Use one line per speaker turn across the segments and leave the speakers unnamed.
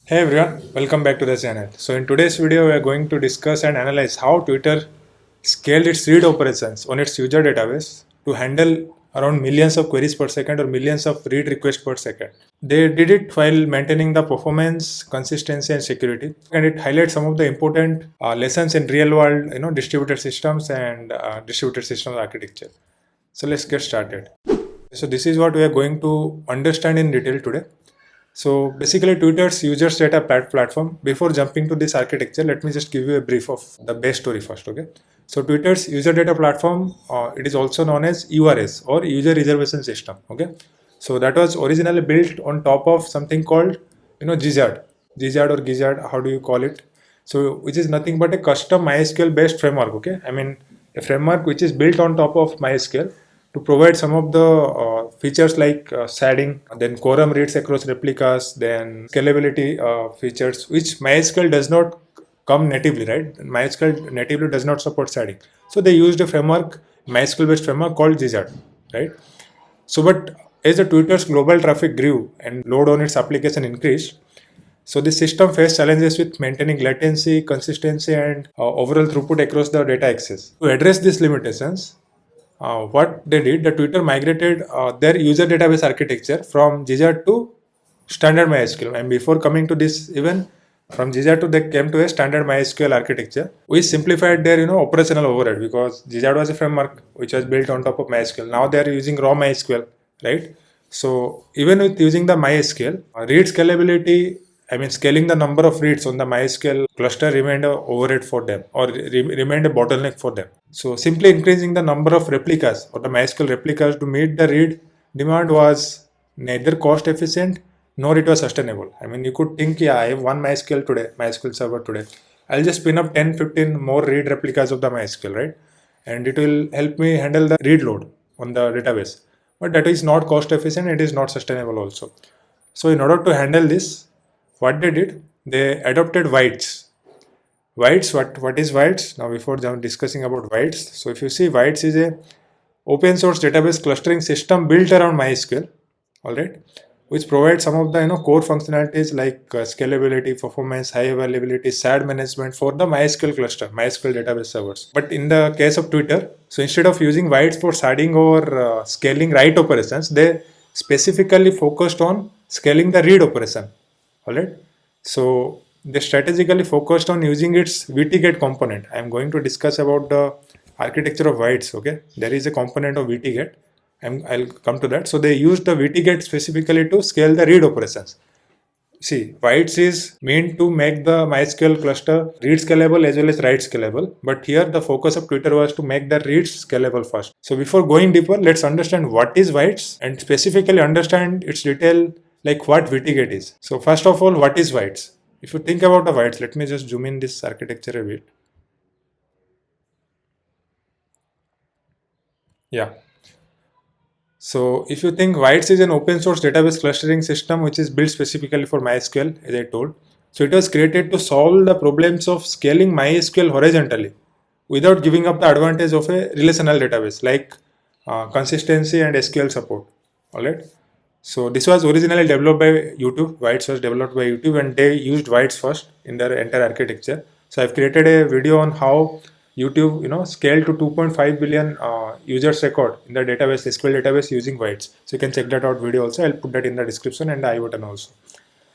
Hey everyone, welcome back to the channel. So in today's video, we are going to discuss and analyze how Twitter scaled its read operations on its user database to handle around millions of queries per second or millions of read requests per second. They did it while maintaining the performance, consistency, and security. And it highlights some of the important lessons in real-world, distributed systems and distributed systems architecture. So let's get started. So this is what we are going to understand in detail today. So basically Twitter's users data platform. Before jumping to this architecture, let me just give you a brief of the base story first. Okay. So Twitter's user data platform, it is also known as URS or user reservation system. Okay. So that was originally built on top of something called, Gizzard or Gizzard, how do you call it? So which is nothing but a custom MySQL based framework. Okay. I mean a framework which is built on top of MySQL to provide some of the features like sharding, then quorum reads across replicas, then scalability features, which MySQL does not come natively, right? MySQL natively does not support sharding. So they used a framework, MySQL-based framework called Gizzard, right? So, but as the Twitter's global traffic grew and load on its application increased, so the system faced challenges with maintaining latency, consistency, and overall throughput across the data access. To address these limitations, what they did, the Twitter migrated their user database architecture from Gizzard to standard MySQL. And before coming to this, even from Gizzard to they came to a standard MySQL architecture, which simplified their operational overhead because Gizzard was a framework which was built on top of MySQL. Now they are using raw MySQL, right? So even with using the MySQL, read scalability, I mean, scaling the number of reads on the MySQL cluster remained a overhead for them or remained a bottleneck for them. So simply increasing the number of replicas or the MySQL replicas to meet the read demand was neither cost efficient nor it was sustainable. I mean, you could think, yeah, I have one MySQL today, MySQL server today. I'll just spin up 10, 15 more read replicas of the MySQL, right? And it will help me handle the read load on the database. But that is not cost efficient, it is not sustainable also. So in order to handle this, what they did, they adopted Vitess. Vitess, what is Vitess? Now before discussing about Vitess, so if you see, Vitess is a open source database clustering system built around MySQL, all right, which provides some of the core functionalities like scalability, performance, high availability, SAD management for the MySQL cluster, MySQL database servers. But in the case of Twitter, so instead of using Vitess for sharding or scaling write operations, they specifically focused on scaling the read operation. All right. So they strategically focused on using its VTGate component. I am going to discuss about the architecture of Vitess. Okay, there is a component of VTGate. I'll come to that. So they used the VTGate specifically to scale the read operations. See, Vitess is meant to make the MySQL cluster read scalable as well as write scalable. But here the focus of Twitter was to make the read scalable first. So before going deeper, let's understand what is Vitess and specifically understand its detail like what VTGate is. So first of all, what is Vitess? If you think about the Vitess, let me just zoom in this architecture a bit. Yeah. So if you think Vitess is an open source database clustering system which is built specifically for MySQL, as I told. So it was created to solve the problems of scaling MySQL horizontally without giving up the advantage of a relational database like consistency and SQL support. All right. So this was originally developed by YouTube. Vitess was developed by YouTube and they used Vitess first in their entire architecture. So I've created a video on how YouTube, scaled to 2.5 billion users record in the database, SQL database using Vitess. So you can check that out video also. I'll put that in the description and the I button also.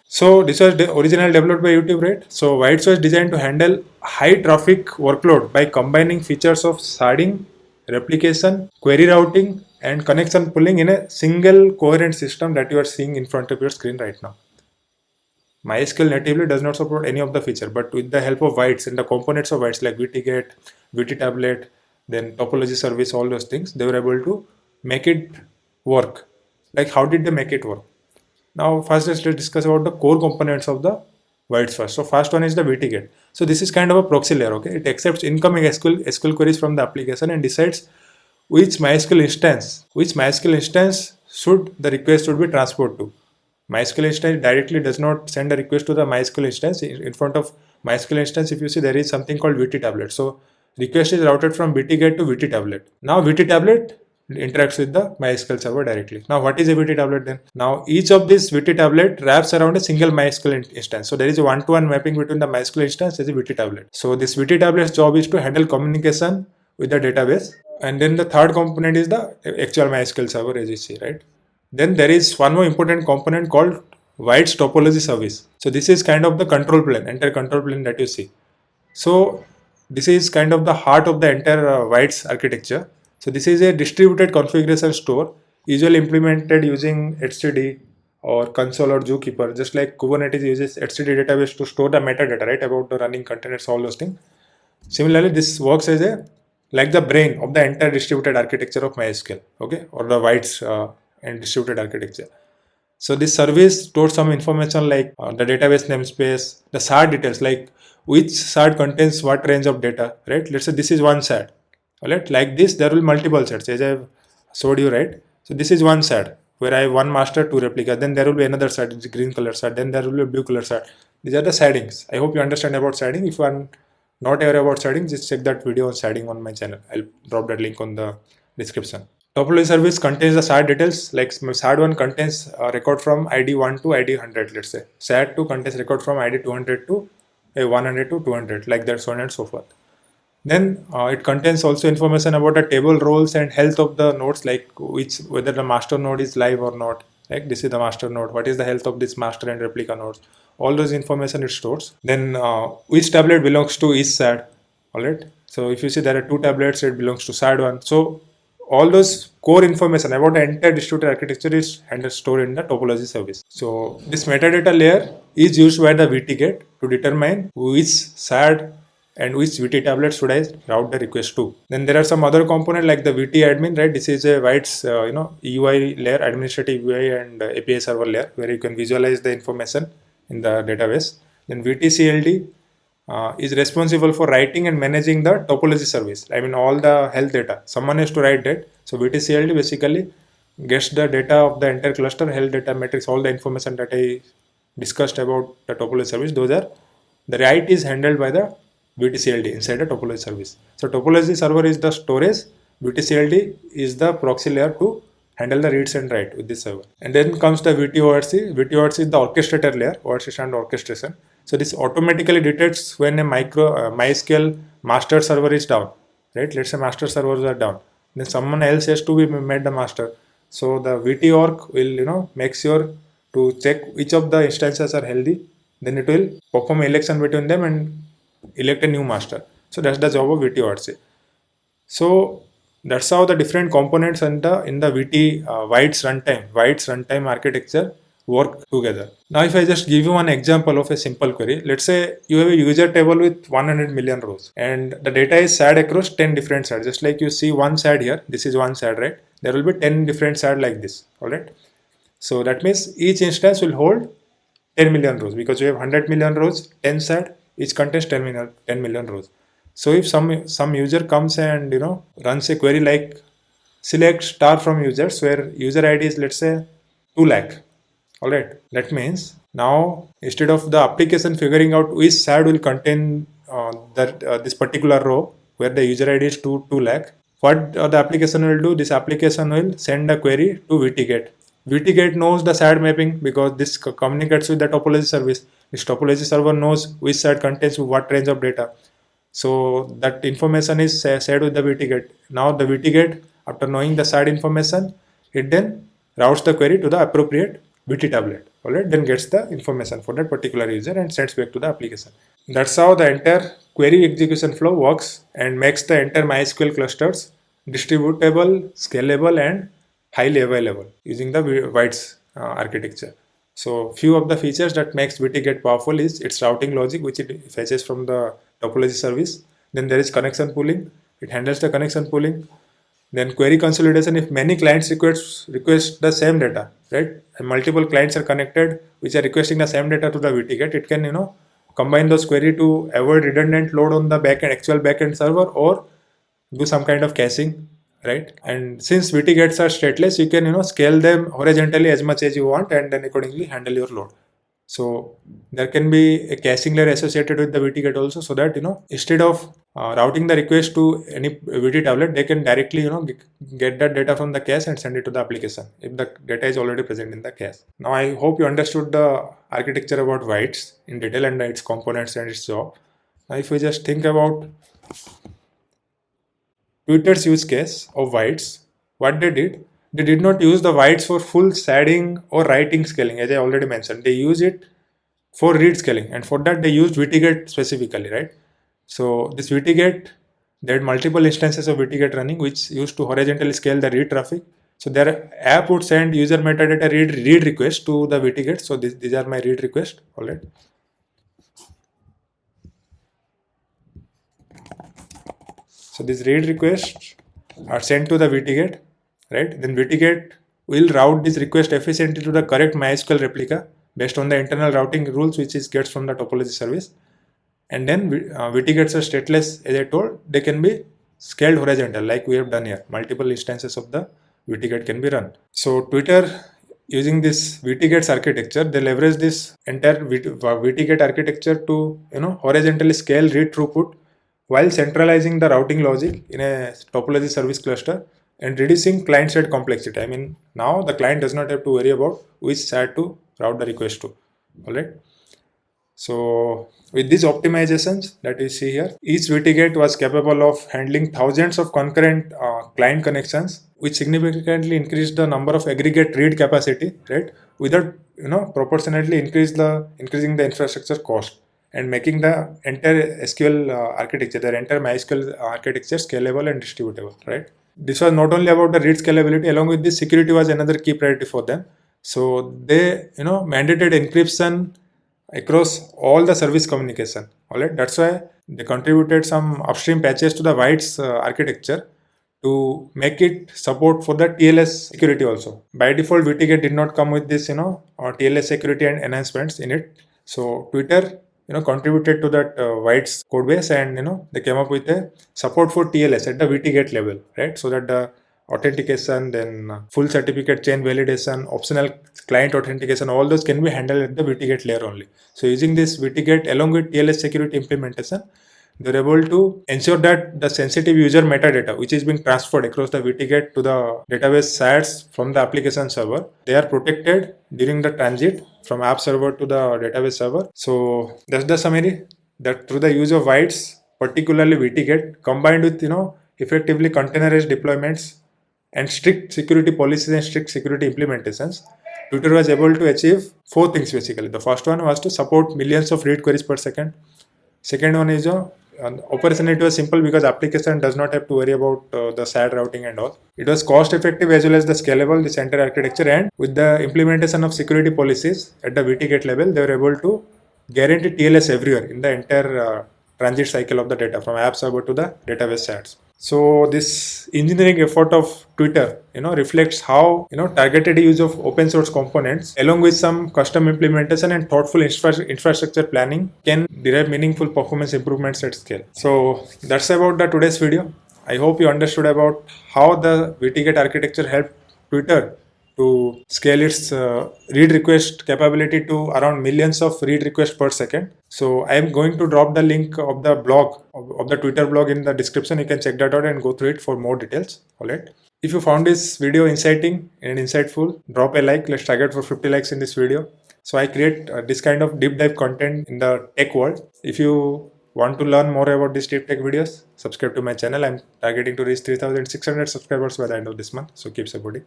So this was originally developed by YouTube, right? So Vitess was designed to handle high traffic workload by combining features of sharding, replication, query routing, and connection pulling in a single coherent system that you are seeing in front of your screen right now. MySQL natively does not support any of the feature, but with the help of Vitess and the components of Vitess like VTGate, VTtablet, then topology service, all those things, they were able to make it work. Like how did they make it work? Now first let's discuss about the core components of the Vitess first. So first one is the VTGate. So this is kind of a proxy layer, okay? It accepts incoming SQL queries from the application and decides which MySQL instance should the request should be transferred to. MySQL instance directly does not send a request to the MySQL instance. In front of MySQL instance, if you see, there is something called VTtablet. So request is routed from VTGate to VTtablet. Now VTtablet interacts with the MySQL server directly. Now, what is a VT tablet then? Now, each of these VT tablet wraps around a single MySQL instance. So there is a one-to-one mapping between the MySQL instance and the VT tablet. So this VT tablet's job is to handle communication with the database. And then the third component is the actual MySQL server, as you see, right? Then there is one more important component called White's topology service. So this is kind of the control plane, entire control plane that you see. So this is kind of the heart of the entire White's architecture. So this is a distributed configuration store, usually implemented using etcd or console or zookeeper, just like Kubernetes uses etcd database to store the metadata, right, about the running containers, all those things. Similarly, this works as a like the brain of the entire distributed architecture of MySQL, okay, or the White's and distributed architecture. So this service stores some information like the database namespace, the shard details, like which shard contains what range of data, right? Let's say this is one shard, all right? Like this, there will be multiple shards, as I've showed you, right? So this is one shard where I have one master, two replica. Then there will be another shard, it's a green color shard. Then there will be a blue color shard. These are the shardings. I hope you understand about sharding. If you are not aware about sharding, just check that video on sharding on my channel. I'll drop that link on the description. Topology service contains the shard details, like shard 1 contains a record from ID 1 to ID 100, let's say. Shard 2 contains record from ID 200 to 100 to 200, like that, so on and so forth. Then it contains also information about the table roles and health of the nodes, like whether the master node is live or not. Like this is the master node, what is the health of this master and replica nodes. All those information it stores. Then which tablet belongs to each shard, alright. So if you see there are two tablets, it belongs to shard 1. So all those core information about the entire distributed architecture is stored in the topology service. So this metadata layer is used by the VT gate to determine which shard and which VT tablet should I route the request to. Then there are some other component like the VT admin, right? This is a White's UI layer, administrative UI and API server layer, where you can visualize the information in the database. Then VTCLD is responsible for writing and managing the topology service. I mean all the health data. Someone has to write that. So VTCLD basically gets the data of the entire cluster, health data, metrics, all the information that I discussed about the topology service. Those are the write is handled by the VTCLD inside the topology service. So topology server is the storage. VTCLD is the proxy layer to handle the reads and write with this server. And then comes the VTORC. VTORC is the orchestrator layer, orchestration and orchestration. So this automatically detects when a MySQL master server is down, right? Let's say master servers are down. Then someone else has to be made the master. So the VTORC will, make sure to check which of the instances are healthy. Then it will perform election between them and elect a new master. So that's the job of VTORC. So that's how the different components in the VT White's runtime architecture work together. Now if I just give you one example of a simple query, let's say you have a user table with 100 million rows and the data is shared across 10 different shards. Just like you see one shard here, this is one shard, right? There will be 10 different shards like this, alright? So that means each instance will hold 10 million rows because you have 100 million rows, 10 shard, each contains 10 million rows. So if some user comes and runs a query like select star from users where user ID is let's say 2 lakh. Alright, that means now instead of the application figuring out which shard will contain this particular row where the user ID is 2 lakh, what the application will do, this application will send a query to VTGate. VTGate knows the shard mapping because this communicates with the topology service. This topology server knows which shard contains what range of data. So that information is shared with the VTGate. Now the VTGate, after knowing the shard information, it then routes the query to the appropriate VT tablet, alright, then gets the information for that particular user and sends back to the application. That's how the entire query execution flow works and makes the entire MySQL clusters distributable, scalable and highly available using the White's architecture. So few of the features that makes VTGate powerful is its routing logic, which it fetches from the topology service. Then there is connection pooling, it handles the connection pooling. Then query consolidation, if many clients request the same data, right? And multiple clients are connected which are requesting the same data to the VTGate, it can combine those query to avoid redundant load on the actual backend server or do some kind of caching, right? And since VTGates are stateless, you can scale them horizontally as much as you want and then accordingly handle your load. So there can be a caching layer associated with the VT-GET also, so that instead of routing the request to any VT tablet, they can directly get that data from the cache and send it to the application if the data is already present in the cache. Now I hope you understood the architecture about Vitess in detail and its components and its job. Now if we just think about Twitter's use case of Vitess, what they did not use the Vitess for full sharding or writing scaling, as I already mentioned. They use it for read scaling, and for that they used VT-GET specifically, right? So this VT-GET, they had multiple instances of VT-GET running, which used to horizontally scale the read traffic. So their app would send user metadata read request to the VT-GET. So these are my read request. All right. So these read requests are sent to the VT-GET, right? Then VT-GET will route this request efficiently to the correct MySQL replica based on the internal routing rules which is gets from the topology service. And then VT-GETs are stateless, as I told, they can be scaled horizontal like we have done here. Multiple instances of the VT-GET can be run. So Twitter, using this VT-GETs architecture, they leverage this entire VT-GET architecture to horizontally scale read throughput while centralizing the routing logic in a topology service cluster and reducing client-side complexity. I mean, now the client does not have to worry about which side to route the request to. All right. So with these optimizations that we see here, each VT-GET was capable of handling thousands of concurrent client connections, which significantly increased the number of aggregate read capacity, right? Without proportionately increasing the infrastructure cost and making the entire SQL architecture, the entire MySQL architecture scalable and distributable, right? This was not only about the read scalability, along with this, security was another key priority for them. So they mandated encryption across all the service communication. All right, that's why they contributed some upstream patches to the Vitess architecture to make it support for the TLS security also. By default, VT-GET did not come with this TLS security and enhancements in it. So Twitter contributed to that Vitess codebase, and they came up with a support for TLS at the VT-GET level, right? So that the authentication, then full certificate chain validation, optional client authentication, all those can be handled at the VT-GET layer only. So using this VT-GET along with TLS security implementation, they're able to ensure that the sensitive user metadata, which is being transferred across the VT-GET to the database sites from the application server, they are protected during the transit from app server to the database server. So that's the summary, that through the use of Vitess, particularly VT-GET, combined with effectively containerized deployments and strict security policies and strict security implementations, Twitter was able to achieve four things basically. The first one was to support millions of read queries per second. Second one is operation. It was simple because application does not have to worry about the SAD routing and all. It was cost effective as well as the scalable, this entire architecture, and with the implementation of security policies at the VT-GET level, they were able to guarantee TLS everywhere in the entire transit cycle of the data from app server to the database SADs. So this engineering effort of Twitter, reflects how targeted use of open source components along with some custom implementation and thoughtful infrastructure planning can derive meaningful performance improvements at scale. So that's about the today's video. I hope you understood about how the VT-GET architecture helped Twitter to scale its read request capability to around millions of read requests per second. So I am going to drop the link of the blog, of the Twitter blog, in the description. You can check that out and go through it for more details. All right. If you found this video inciting and insightful, drop a like. Let's target for 50 likes in this video. So I create this kind of deep dive content in the tech world. If you want to learn more about these deep tech videos, subscribe to my channel. I'm targeting to reach 3,600 subscribers by the end of this month. So keep supporting.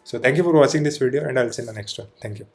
So thank you for watching this video, and I'll see you in the next one. Thank you.